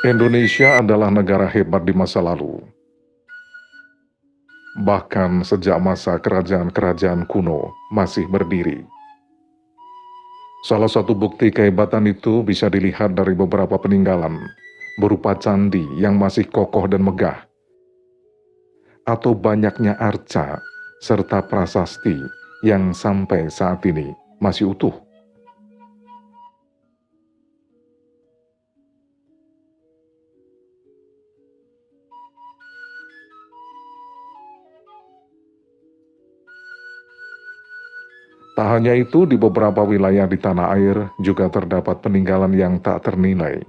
Indonesia adalah negara hebat di masa lalu, bahkan sejak masa kerajaan-kerajaan kuno masih berdiri. Salah satu bukti kehebatan itu bisa dilihat dari beberapa peninggalan, berupa candi yang masih kokoh dan megah, atau banyaknya arca serta prasasti yang sampai saat ini masih utuh. Tak hanya itu, di beberapa wilayah di tanah air juga terdapat peninggalan yang tak ternilai,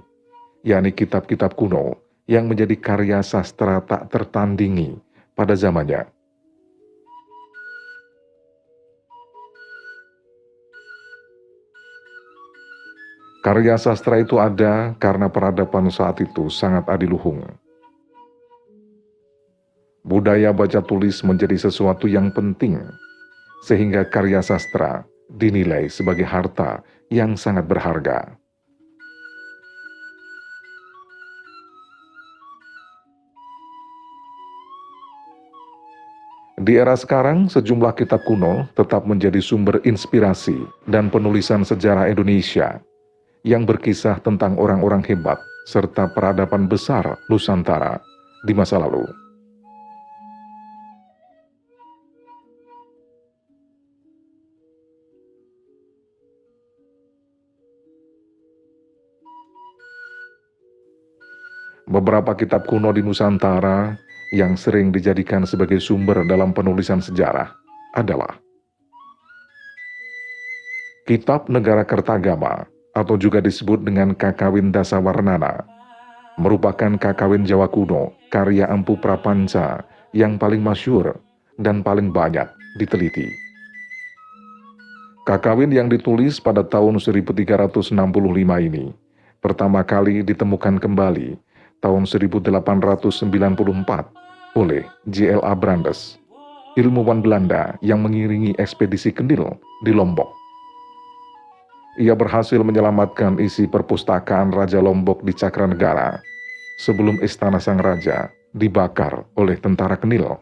yakni kitab-kitab kuno yang menjadi karya sastra tak tertandingi pada zamannya. Karya sastra itu ada karena peradaban saat itu sangat adiluhung. Budaya baca tulis menjadi sesuatu yang penting, sehingga karya sastra dinilai sebagai harta yang sangat berharga. Di era sekarang, sejumlah kitab kuno tetap menjadi sumber inspirasi dan penulisan sejarah Indonesia yang berkisah tentang orang-orang hebat serta peradaban besar Nusantara di masa lalu. Beberapa kitab kuno di Nusantara yang sering dijadikan sebagai sumber dalam penulisan sejarah adalah Kitab Negara Kertagama atau juga disebut dengan Kakawin Dasawarnana, merupakan kakawin Jawa kuno karya Empu Prapanca yang paling masyhur dan paling banyak diteliti. Kakawin yang ditulis pada tahun 1365 ini pertama kali ditemukan kembali tahun 1894 oleh J.L.A. Brandes, ilmuwan Belanda yang mengiringi ekspedisi Kendil di Lombok. Ia berhasil menyelamatkan isi perpustakaan Raja Lombok di Cakranegara sebelum istana sang raja dibakar oleh tentara Kendil.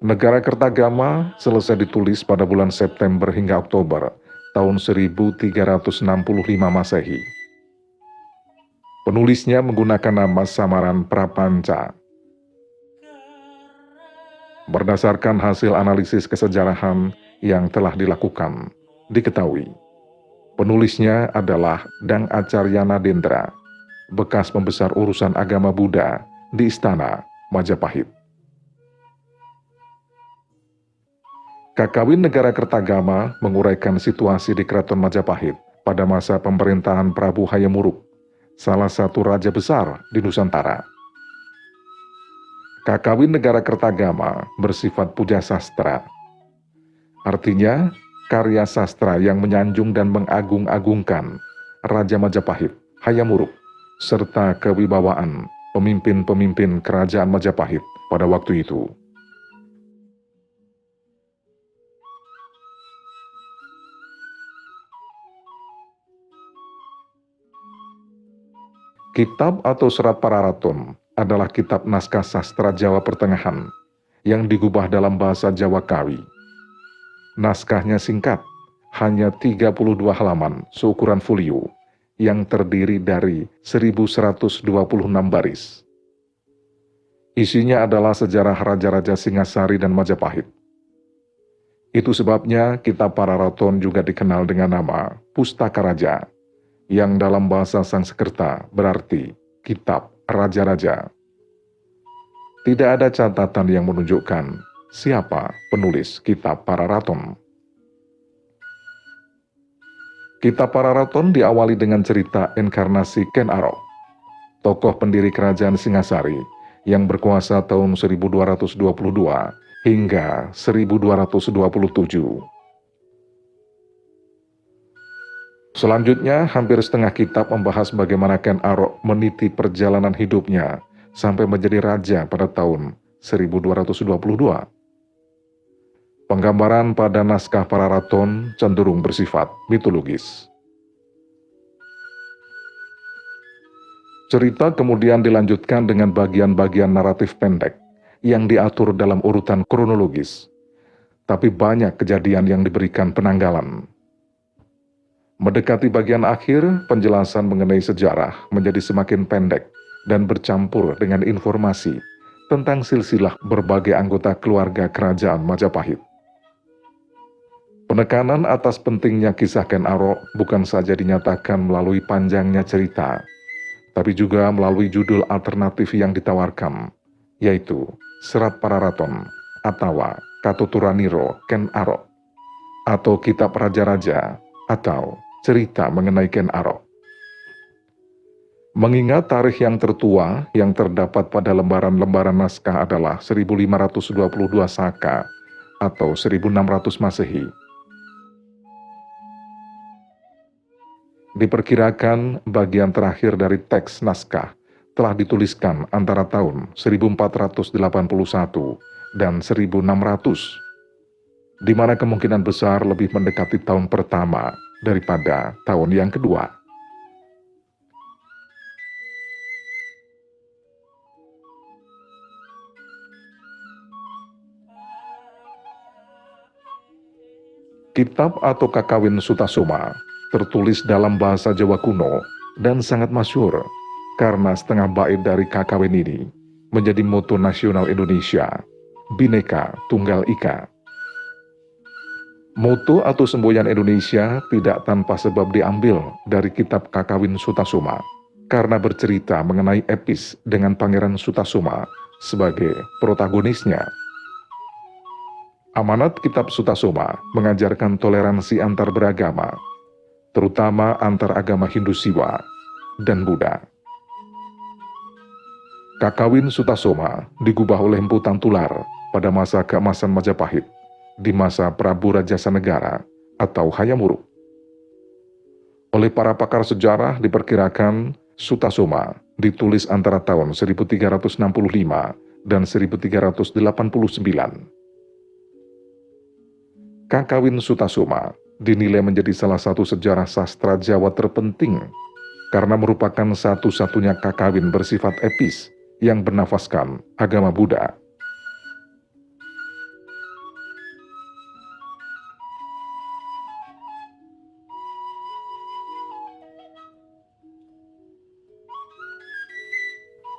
Negara Kertagama selesai ditulis pada bulan September hingga Oktober tahun 1365 Masehi. Penulisnya menggunakan nama samaran Prapanca. Berdasarkan hasil analisis kesejarahan yang telah dilakukan, diketahui penulisnya adalah Dang Acaryana Dendra, bekas pembesar urusan agama Buddha di Istana Majapahit. Kakawin Negara Kertagama menguraikan situasi di Keraton Majapahit pada masa pemerintahan Prabu Hayam-Wuruk, salah satu raja besar di Nusantara. Kakawin Negara Kertagama bersifat puja sastra. Artinya, karya sastra yang menyanjung dan mengagung-agungkan Raja Majapahit, Hayam-Wuruk, serta kewibawaan pemimpin-pemimpin kerajaan Majapahit pada waktu itu. Kitab atau Serat Pararaton adalah kitab naskah sastra Jawa Pertengahan yang digubah dalam bahasa Jawa Kawi. Naskahnya singkat, hanya 32 halaman seukuran folio yang terdiri dari 1126 baris. Isinya adalah sejarah raja-raja Singasari dan Majapahit. Itu sebabnya kitab Pararaton juga dikenal dengan nama Pustaka Raja, yang dalam bahasa Sanskerta berarti Kitab Raja-Raja. Tidak ada catatan yang menunjukkan siapa penulis Kitab Pararaton. Kitab Pararaton diawali dengan cerita inkarnasi Ken Arok, tokoh pendiri kerajaan Singasari yang berkuasa tahun 1222 hingga 1227. Selanjutnya, hampir setengah kitab membahas bagaimana Ken Arok meniti perjalanan hidupnya sampai menjadi raja pada tahun 1222. Penggambaran pada naskah Pararaton cenderung bersifat mitologis. Cerita kemudian dilanjutkan dengan bagian-bagian naratif pendek yang diatur dalam urutan kronologis, tapi banyak kejadian yang diberikan penanggalan. Mendekati bagian akhir, penjelasan mengenai sejarah menjadi semakin pendek dan bercampur dengan informasi tentang silsilah berbagai anggota keluarga kerajaan Majapahit. Penekanan atas pentingnya kisah Ken Arok bukan saja dinyatakan melalui panjangnya cerita, tapi juga melalui judul alternatif yang ditawarkan, yaitu Serat Pararaton atau Katuturaniro Ken Arok, atau Kitab Raja-Raja atau Cerita mengenai Ken Arok. Mengingat tarikh yang tertua yang terdapat pada lembaran-lembaran naskah adalah 1522 Saka atau 1600 Masehi, diperkirakan bagian terakhir dari teks naskah telah dituliskan antara tahun 1481 dan 1600, di mana kemungkinan besar lebih mendekati tahun pertama daripada tahun yang kedua. Kitab atau Kakawin Sutasoma tertulis dalam bahasa Jawa kuno dan sangat masyhur karena setengah bait dari Kakawin ini menjadi moto nasional Indonesia, Bhinneka Tunggal Ika. Moto atau semboyan Indonesia tidak tanpa sebab diambil dari kitab Kakawin Sutasoma karena bercerita mengenai epis dengan Pangeran Sutasoma sebagai protagonisnya. Amanat kitab Sutasoma mengajarkan toleransi antar beragama, terutama antar agama Hindu Siwa dan Buddha. Kakawin Sutasoma digubah oleh Empu Tantular pada masa keemasan Majapahit di masa Prabu Rajasa Negara atau Hayam Wuruk. Oleh para pakar sejarah diperkirakan Sutasoma ditulis antara tahun 1365 dan 1389. Kakawin Sutasoma dinilai menjadi salah satu sejarah sastra Jawa terpenting karena merupakan satu-satunya kakawin bersifat epis yang bernafaskan agama Buddha.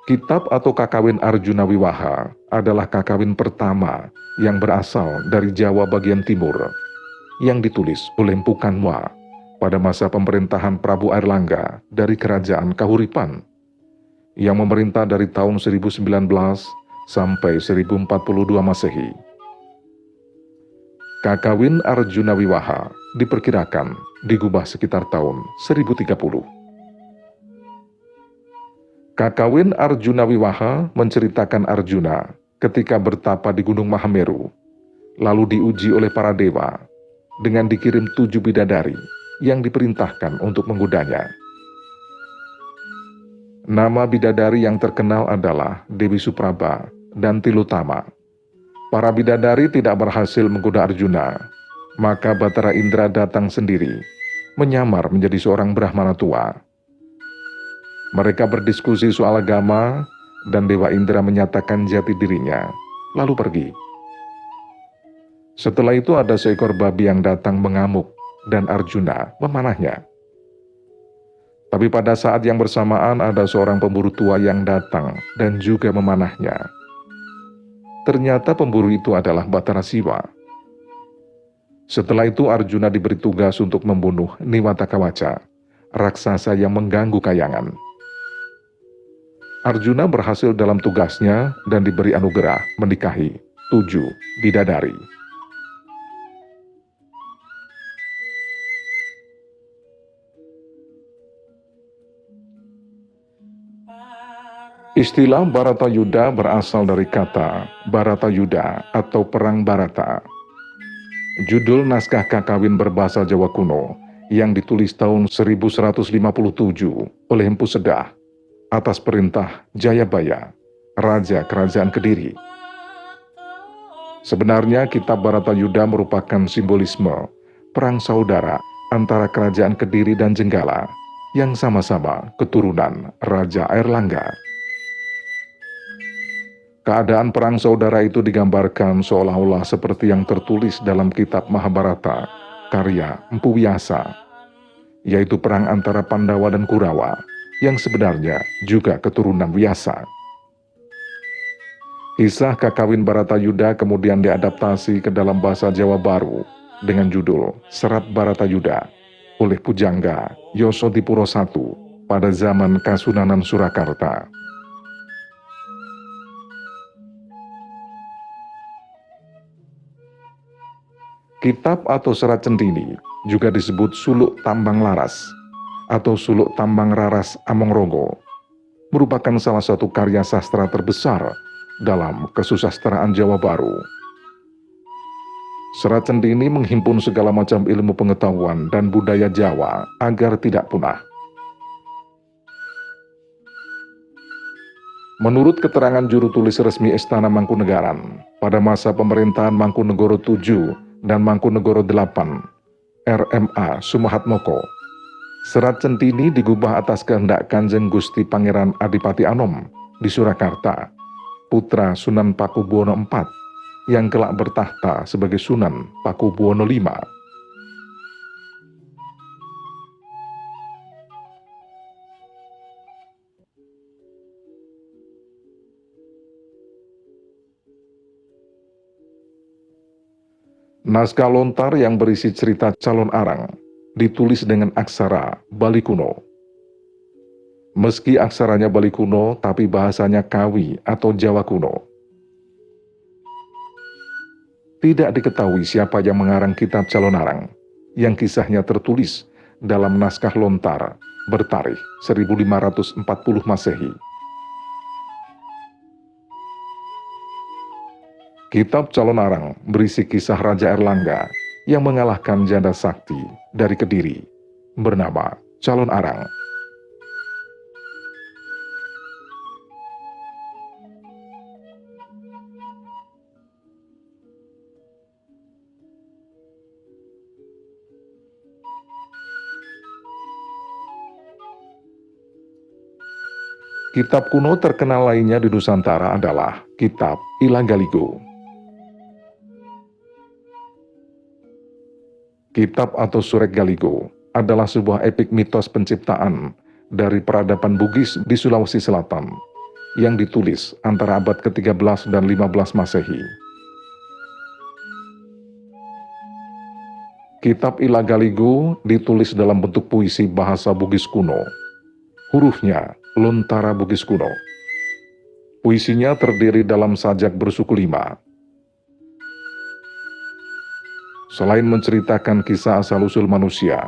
Kitab atau Kakawin Arjuna Wiwaha adalah kakawin pertama yang berasal dari Jawa bagian timur, yang ditulis oleh Empu Kanwa pada masa pemerintahan Prabu Airlangga dari Kerajaan Kahuripan, yang memerintah dari tahun 1019 sampai 1042 Masehi. Kakawin Arjuna Wiwaha diperkirakan digubah sekitar tahun 1030. Kakawin Arjuna Wiwaha menceritakan Arjuna ketika bertapa di Gunung Mahameru, lalu diuji oleh para dewa dengan dikirim 7 bidadari yang diperintahkan untuk menggodanya. Nama bidadari yang terkenal adalah Dewi Supraba dan Tilutama. Para bidadari tidak berhasil menggoda Arjuna, maka Batara Indra datang sendiri, menyamar menjadi seorang Brahmana tua. Mereka berdiskusi soal agama, dan Dewa Indra menyatakan jati dirinya, lalu pergi. Setelah itu ada seekor babi yang datang mengamuk, dan Arjuna memanahnya. Tapi pada saat yang bersamaan ada seorang pemburu tua yang datang dan juga memanahnya. Ternyata pemburu itu adalah Batara Siwa. Setelah itu Arjuna diberi tugas untuk membunuh Niwatakawaca, raksasa yang mengganggu kayangan. Arjuna berhasil dalam tugasnya dan diberi anugerah menikahi 7 bidadari. Istilah Baratayuda berasal dari kata Baratayuda atau Perang Barata. Judul naskah kakawin berbahasa Jawa kuno yang ditulis tahun 1157 oleh Empu Sedah atas perintah Jayabaya, Raja Kerajaan Kediri. Sebenarnya kitab Baratayuda merupakan simbolisme perang saudara antara Kerajaan Kediri dan Jenggala yang sama-sama keturunan Raja Airlangga. Keadaan perang saudara itu digambarkan seolah-olah seperti yang tertulis dalam kitab Mahabharata, karya Empu Vyasa, yaitu perang antara Pandawa dan Kurawa, yang sebenarnya juga keturunan Vyasa. Kisah Kakawin Baratayuda kemudian diadaptasi ke dalam bahasa Jawa Baru dengan judul Serat Baratayuda oleh Pujangga Yosodipuro I pada zaman Kasunanan Surakarta. Kitab atau Serat Centhini juga disebut Suluk Tambang Laras atau Suluk Tambang Raras Amongrogo, merupakan salah satu karya sastra terbesar dalam kesusastraan Jawa Baru. Serat Centhini menghimpun segala macam ilmu pengetahuan dan budaya Jawa agar tidak punah. Menurut keterangan juru tulis resmi Istana Mangkunegaran, pada masa pemerintahan Mangkunegoro VII dan Mangkunegoro VIII, RMA Sumahatmoko, Serat Centhini digubah atas kehendak Kanjeng Gusti Pangeran Adipati Anom di Surakarta, putra Sunan Pakubuwono IV, yang kelak bertahta sebagai Sunan Pakubuwono V. Naskah lontar yang berisi cerita Calon Arang ditulis dengan aksara Bali kuno. Meski aksaranya Bali kuno, tapi bahasanya Kawi atau Jawa kuno. Tidak diketahui siapa yang mengarang kitab Calon Arang, yang kisahnya tertulis dalam naskah lontar bertarikh 1540 Masehi. Kitab Calon Arang berisi kisah Raja Airlangga yang mengalahkan janda sakti dari Kediri, bernama Calon Arang. Kitab kuno terkenal lainnya di Nusantara adalah Kitab Ilagaligo. Kitab atau Surek Galigo adalah sebuah epik mitos penciptaan dari peradaban Bugis di Sulawesi Selatan yang ditulis antara abad ke-13 dan 15 Masehi. Kitab Ilagaligo ditulis dalam bentuk puisi bahasa Bugis kuno. Hurufnya Lontara Bugis kuno. Puisinya terdiri dalam sajak bersuku 5. Selain menceritakan kisah asal-usul manusia,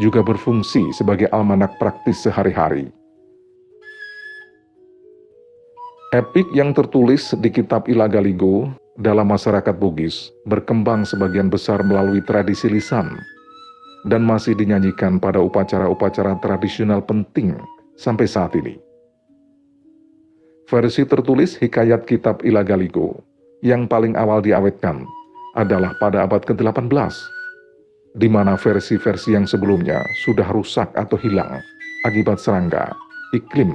juga berfungsi sebagai almanak praktis sehari-hari. Epik yang tertulis di Kitab Ilagaligo dalam masyarakat Bugis berkembang sebagian besar melalui tradisi lisan dan masih dinyanyikan pada upacara-upacara tradisional penting sampai saat ini. Versi tertulis hikayat Kitab Ilagaligo yang paling awal diawetkan adalah pada abad ke-18, di mana versi-versi yang sebelumnya sudah rusak atau hilang akibat serangga, iklim,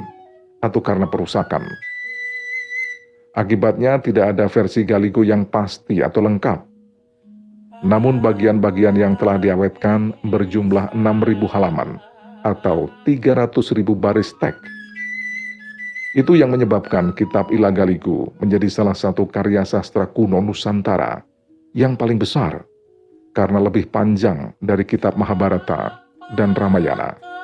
atau karena perusakan. Akibatnya tidak ada versi Galigo yang pasti atau lengkap. Namun bagian-bagian yang telah diawetkan berjumlah 6.000 halaman atau 300.000 baris teks. Itu yang menyebabkan Kitab Ilagaligo menjadi salah satu karya sastra kuno Nusantara yang paling besar, karena lebih panjang dari Kitab Mahabharata dan Ramayana.